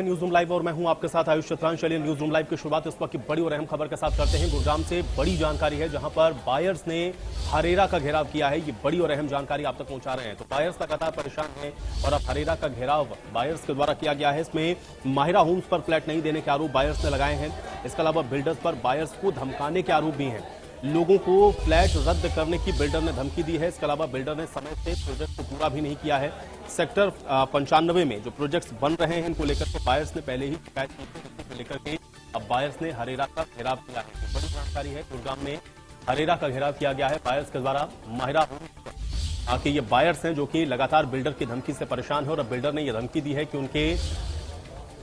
हैं news room live और मैं हूं आपके साथ आयुष चतुरान। चलिए न्यूज रूम लाइव की शुरुआत इस वक्त की बड़ी और अहम खबर के साथ करते हैं। गुरुग्राम से बड़ी जानकारी है जहां पर बायर्स ने हरेरा का घेराव किया है। ये बड़ी और अहम जानकारी आप तक पहुंचा रहे हैं। तो बायर्स लगातार परेशान है और अब हरेरा का घेराव बायर्स के द्वारा किया गया है। इसमें माहिरा होम्स पर फ्लैट नहीं देने के आरोप बायर्स ने लगाए हैं। इसके अलावा बिल्डर्स पर बायर्स को धमकाने के आरोप भी हैं। लोगों को फ्लैट रद्द करने की बिल्डर ने धमकी दी है। इसके अलावा बिल्डर ने समय से प्रोजेक्ट को पूरा भी नहीं किया है। सेक्टर 95 में जो प्रोजेक्ट्स बन रहे हैं इनको लेकर के बायर्स ने पहले ही शिकायत की थी, जिसको लेकर के अब बायर्स ने हरेरा का घेराव किया है। तो बड़ी जानकारी है, गुरुग्राम में हरेरा का घेराव किया गया है बायर्स के द्वारा। माहिरा होम्स के ये बायर्स हैं जो कि लगातार बिल्डर की धमकी से परेशान है और अब बिल्डर ने यह धमकी दी है कि उनके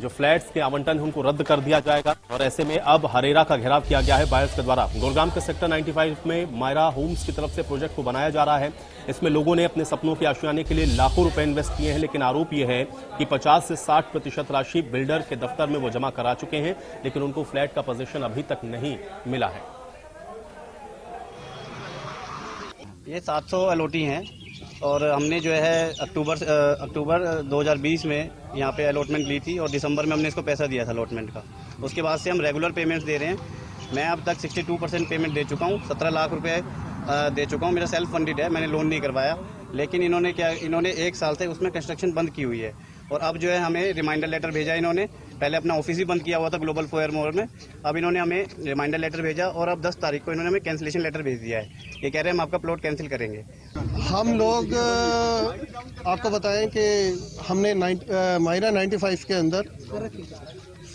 जो फ्लैट्स के आवंटन है उनको रद्द कर दिया जाएगा और ऐसे में अब हरेरा का घेराव किया गया है बायर्स के द्वारा। गुरुग्राम के सेक्टर 95 में माहिरा होम्स की तरफ से प्रोजेक्ट को बनाया जा रहा है। इसमें लोगों ने अपने सपनों के आशियाने के लिए लाखों रुपए इन्वेस्ट किए हैं, लेकिन आरोप यह है कि 50 से 60% राशि बिल्डर के दफ्तर में वो जमा करा चुके हैं, लेकिन उनको फ्लैट का पोजीशन अभी तक नहीं मिला है। ये 700 अलॉटी हैं और हमने जो है अक्टूबर 2020 में यहाँ पे अलॉटमेंट ली थी और दिसंबर में हमने इसको पैसा दिया था अलॉटमेंट का। उसके बाद से हम रेगुलर पेमेंट्स दे रहे हैं। मैं अब तक 62% पेमेंट दे चुका हूँ, 17 लाख रुपए दे चुका हूँ। मेरा सेल्फ फंडेड है, मैंने लोन नहीं करवाया। लेकिन इन्होंने 1 साल से उसमें कंस्ट्रक्शन बंद की हुई है और अब जो है हमें रिमाइंडर लेटर भेजा इन्होंने। पहले अपना ऑफिस ही बंद किया हुआ था ग्लोबल फोयर मोर में, अब इन्होंने हमें रिमाइंडर लेटर भेजा और अब 10 तारीख को इन्होंने हमें कैंसिलेशन लेटर भेज दिया है। ये कह रहे हैं हम आपका प्लॉट कैंसिल करेंगे। हम लोग आपको बताएं कि हमने माहिरा 95 के अंदर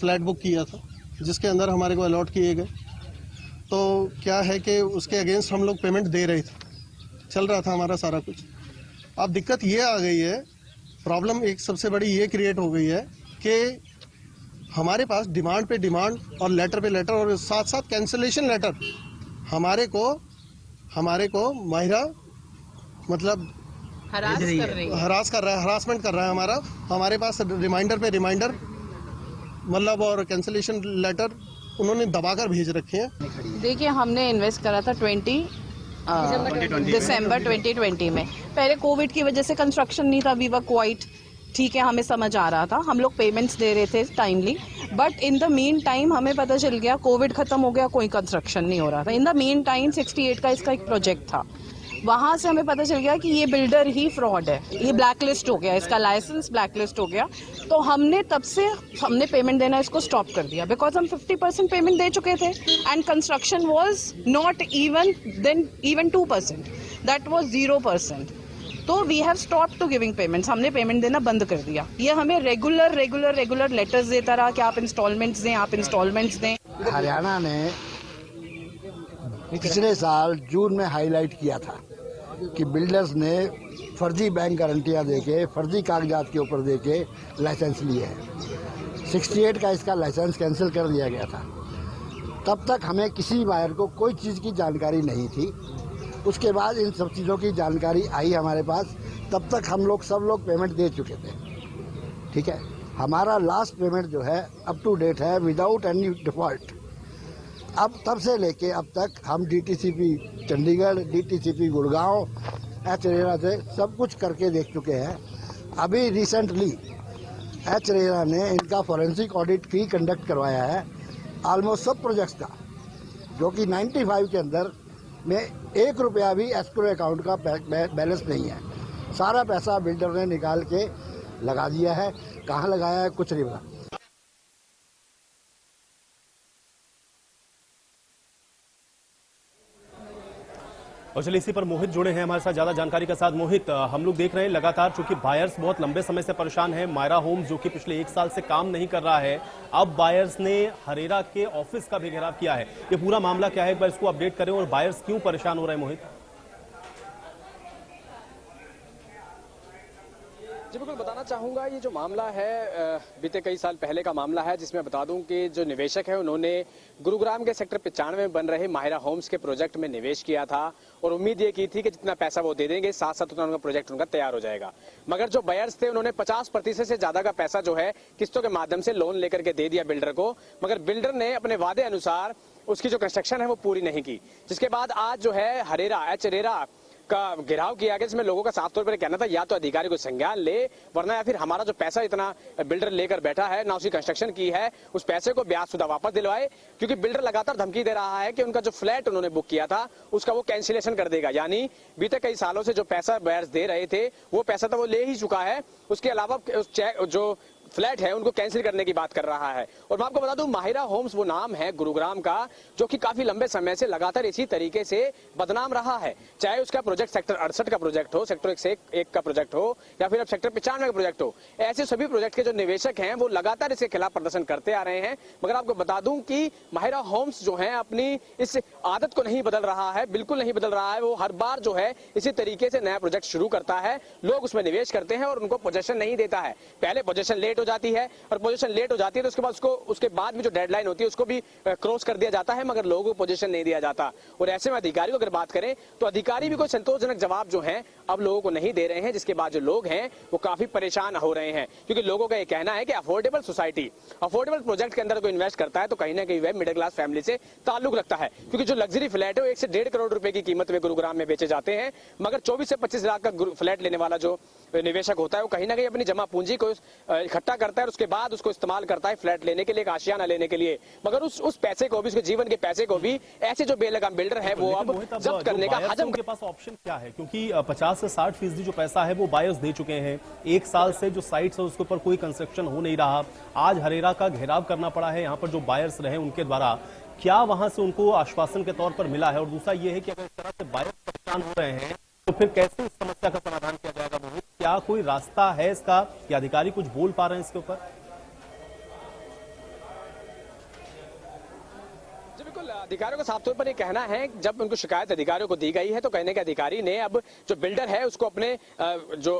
फ्लैट बुक किया था, जिसके अंदर हमारे को अलॉट किए गए। तो क्या है कि उसके अगेंस्ट हम लोग पेमेंट दे रहे थे, चल रहा था हमारा सारा कुछ। अब दिक्कत ये आ गई है, प्रॉब्लम एक सबसे बड़ी ये क्रिएट हो गई है कि हमारे पास डिमांड पे डिमांड और लेटर पे लेटर और साथ साथ कैंसिलेशन लेटर हमारे को माहिरा मतलब हरासमेंट कर रहा है। हमारे पास रिमाइंडर पे रिमाइंडर मतलब और कैंसिलेशन लेटर उन्होंने दबाकर भेज रखे हैं। देखिए, हमने इन्वेस्ट करा था दिसंबर 2020 में। पहले कोविड की वजह से कंस्ट्रक्शन नहीं था, वी वर क्वाइट ठीक है, हमें समझ आ रहा था, हम लोग पेमेंट्स दे रहे थे timely. But in the mean time हमें पता चल गया कोविड खत्म हो गया, कोई कंस्ट्रक्शन नहीं हो रहा था। इन द मीन टाइम 68 का इसका एक प्रोजेक्ट था, वहाँ से हमें पता चल गया कि ये बिल्डर ही फ्रॉड है, ये ब्लैकलिस्ट हो गया, इसका लाइसेंस ब्लैकलिस्ट हो गया। तो हमने तब से पेमेंट देना इसको स्टॉप कर दिया, बिकॉज हम 50% पेमेंट दे चुके थे and construction was not even 2%, that was 0%। तो we have stop to giving payments, हमने पेमेंट देना बंद कर दिया। ये हमें रेगुलर लेटर्स देता रहा कि आप इंस्टॉलमेंट्स दें। हरियाणा ने पिछले साल जून में हाईलाइट किया था कि बिल्डर्स ने फर्जी बैंक गारंटियां देके, फर्जी कागजात के ऊपर देके लाइसेंस लिए हैं। 68 का इसका लाइसेंस कैंसिल कर दिया गया था। तब तक हमें किसी बायर को कोई चीज़ की जानकारी नहीं थी। उसके बाद इन सब चीज़ों की जानकारी आई हमारे पास, तब तक हम सब लोग पेमेंट दे चुके थे। ठीक है, हमारा लास्ट पेमेंट जो है अप टू डेट है विदाउट एनी डिफॉल्ट। अब तब से लेके अब तक हम DTCP Chandigarh, DTCP Gurgaon, H-RERA से सब कुछ करके देख चुके हैं। अभी रिसेंटली एच-रेरा ने इनका फॉरेंसिक ऑडिट भी कंडक्ट करवाया है ऑलमोस्ट सब प्रोजेक्ट्स का, जो कि 95 के अंदर में 1 रुपया भी एस्क्रो अकाउंट का बैलेंस नहीं है। सारा पैसा बिल्डर ने निकाल के लगा दिया है। कहाँ लगाया है कुछ नहीं पता। और चलिए इसी पर मोहित जुड़े हैं हमारे साथ ज्यादा जानकारी के साथ। मोहित, हम लोग देख रहे हैं लगातार चूंकि बायर्स बहुत लंबे समय से परेशान है, माहिरा होम्स जो कि पिछले 1 साल से काम नहीं कर रहा है, अब बायर्स ने हरेरा के ऑफिस का भी घेराव किया है। ये पूरा मामला क्या है, एक बार इसको अपडेट करें और बायर्स क्यों परेशान हो रहे हैं मोहित? जी बिल्कुल बताना चाहूंगा, ये जो मामला है बीते कई साल पहले का मामला है, जिसमें बता दूं कि जो निवेशक है उन्होंने गुरुग्राम के सेक्टर 95 में बन रहे माहिरा होम्स के प्रोजेक्ट में निवेश किया था और उम्मीद ये की थी कि जितना पैसा वो दे देंगे साथ साथ उतना उनका प्रोजेक्ट उनका तैयार हो जाएगा। मगर जो बायर्स थे उन्होंने 50% से ज्यादा का पैसा जो है किस्तों के माध्यम से लोन लेकर के दे दिया बिल्डर को, मगर बिल्डर ने अपने वादे अनुसार उसकी जो कंस्ट्रक्शन है वो पूरी नहीं की। जिसके बाद आज जो है हरेरा एच-रेरा का घेराव किया गया, जिसमें लोगों का साफ तौर पर कहना था या तो अधिकारी को संज्ञान ले, वरना या फिर हमारा जो पैसा इतना बिल्डर लेकर बैठा है, ना उसकी कंस्ट्रक्शन की है, उस पैसे को ब्याज शुदा वापस दिलवाए, क्योंकि बिल्डर लगातार धमकी दे रहा है कि उनका जो फ्लैट उन्होंने बुक किया था उसका वो कैंसिलेशन कर देगा। यानी बीते कई सालों से जो पैसा बायर्स दे रहे थे वो पैसा तो वो ले ही चुका है, उसके अलावा जो फ्लैट है उनको कैंसिल करने की बात कर रहा है। और मैं आपको बता दूं, माहिरा होम्स वो नाम है गुरुग्राम का, जो कि काफी लंबे समय से लगातार इसी तरीके से बदनाम रहा है। चाहे उसका प्रोजेक्ट सेक्टर 68 का प्रोजेक्ट हो, सेक्टर 101 का प्रोजेक्ट हो, या फिर अब सेक्टर 95 का प्रोजेक्ट हो, ऐसे सभी प्रोजेक्ट के जो निवेशक हैं वो लगातार इसके खिलाफ प्रदर्शन करते आ रहे हैं। मगर आपको बता दूं कि माहिरा होम्स जो है अपनी इस आदत को नहीं बदल रहा है, बिल्कुल नहीं बदल रहा है। वो हर बार जो है इसी तरीके से नया प्रोजेक्ट शुरू करता है, लोग उसमें निवेश करते हैं और उनको पोजेशन नहीं देता है। पहले पोजेशन लेट हो जाती है, और पोजीशन लेट हो जाती है तो उसके बाद उसके बाद में जो डेडलाइन होती है उसको भी क्रॉस कर दिया जाता है, मगर लोगों को पोजीशन नहीं दिया जाता। और ऐसे में अधिकारी को अगर बात करें तो अधिकारी भी कोई संतोषजनक जवाब जो है अब लोगों को नहीं दे रहे हैं, जिसके बाद जो लोग हैं वो काफी परेशान हो रहे हैं। क्योंकि लोगों का ये कहना है कि अफोर्डेबल सोसाइटी, अफोर्डेबल प्रोजेक्ट के अंदर कोई इन्वेस्ट करता है तो कहीं ना कहीं वह मिडिल क्लास फैमिली से ताल्लुक रखता है। क्योंकि जो लग्जरी फ्लैट है वो 1 से 1.5 करोड़ रुपए की कीमत में गुरुग्राम में बेचे जाते हैं, मगर 24 से 25 लाख का फ्लैट लेने वाला जो निवेशक होता है वो कहीं ना कहीं अपनी जमा पूंजी को इकट्ठा करता है और उसके बाद उसको इस्तेमाल करता है फ्लैट लेने के लिए, आशियाना लेने के लिए। मगर उस पैसे को भी, उसके जीवन के पैसे को भी ऐसे जो बेलगाम बिल्डर है वो अब जब्त करने का हजम के पास ऑप्शन क्या है? क्योंकि 50 से 60% जो पैसा है वो बायर्स दे चुके हैं। 1 साल से जो साइट्स है उसके ऊपर कोई कंस्ट्रक्शन हो नहीं रहा। आज हरेरा का घेराव करना पड़ा है यहाँ पर जो बायर्स रहे उनके द्वारा। क्या वहां से उनको आश्वासन के तौर पर मिला है? और दूसरा ये है कि अगर इस तरह से बायर्स परेशान हो रहे हैं तो फिर कैसे इस समस्या का समाधान किया जाएगा? मोहित, क्या कोई रास्ता है इसका, या अधिकारी कुछ बोल पा रहे हैं इसके ऊपर? अधिकारियों का साफ तौर पर ये कहना है, जब उनको शिकायत अधिकारियों को दी गई है तो कहने के अधिकारी ने अब जो बिल्डर है उसको अपने जो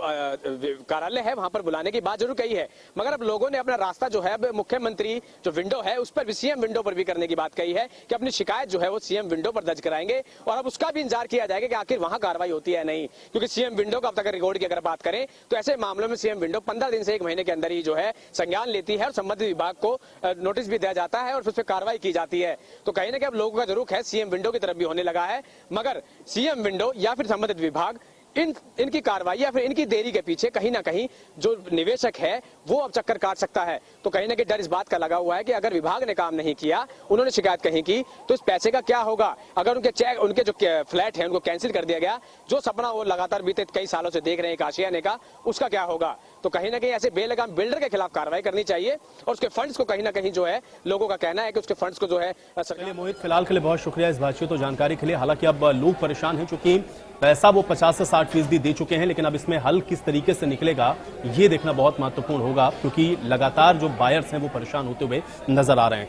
कार्यालय है वहां पर बुलाने की बात जरूर कही है। मगर अब लोगों ने अपना रास्ता जो है अब मुख्यमंत्री जो विंडो है उस पर भी, सीएम विंडो पर भी करने की बात कही है कि अपनी शिकायत जो है वो सीएम विंडो पर दर्ज कराएंगे और अब उसका भी इंतजार किया जाएगा कि आखिर वहां कार्रवाई होती है नहीं। क्योंकि सीएम विंडो का अब तक रिकॉर्ड की अगर बात करें तो ऐसे मामलों में सीएम विंडो 15 दिन से 1 महीने के अंदर ही जो है संज्ञान लेती है और संबंधित विभाग को नोटिस भी दिया जाता है और उस पर कार्रवाई की जाती है। तो कहीं ना कहीं अब लोगों का जरूर है सीएम विंडो की तरफ भी होने लगा है, मगर सीएम विंडो या फिर संबंधित विभाग इनकी कार्रवाई या फिर इनकी देरी के पीछे कहीं ना कहीं जो निवेशक है वो अब चक्कर काट सकता है। तो कहीं ना कहीं डर इस बात का लगा हुआ है कि अगर विभाग ने काम नहीं किया, उन्होंने शिकायत कहीं की, तो इस पैसे का क्या होगा? अगर उनके जो फ्लैट है उनको कैंसिल कर दिया गया, जो सपना वो लगातार बीते कई सालों से देख रहे हैं आशियाने का, उसका क्या होगा? तो कहीं ना कहीं ऐसे बेलगाम बिल्डर के खिलाफ कार्रवाई करनी चाहिए और उसके फंड्स को कहीं ना कहीं जो है लोगों का कहना है कि उसके फंड्स को जो है। चलिए मोहित, फिलहाल के लिए बहुत शुक्रिया इस बातचीत और जानकारी के लिए। हालांकि अब लोग परेशान हैं, चूंकि पैसा वो 50 से 60% दे चुके हैं, लेकिन अब इसमें हल किस तरीके से निकलेगा ये देखना बहुत महत्वपूर्ण होगा, क्योंकि लगातार जो बायर्स हैं वो परेशान होते हुए नजर आ रहे हैं।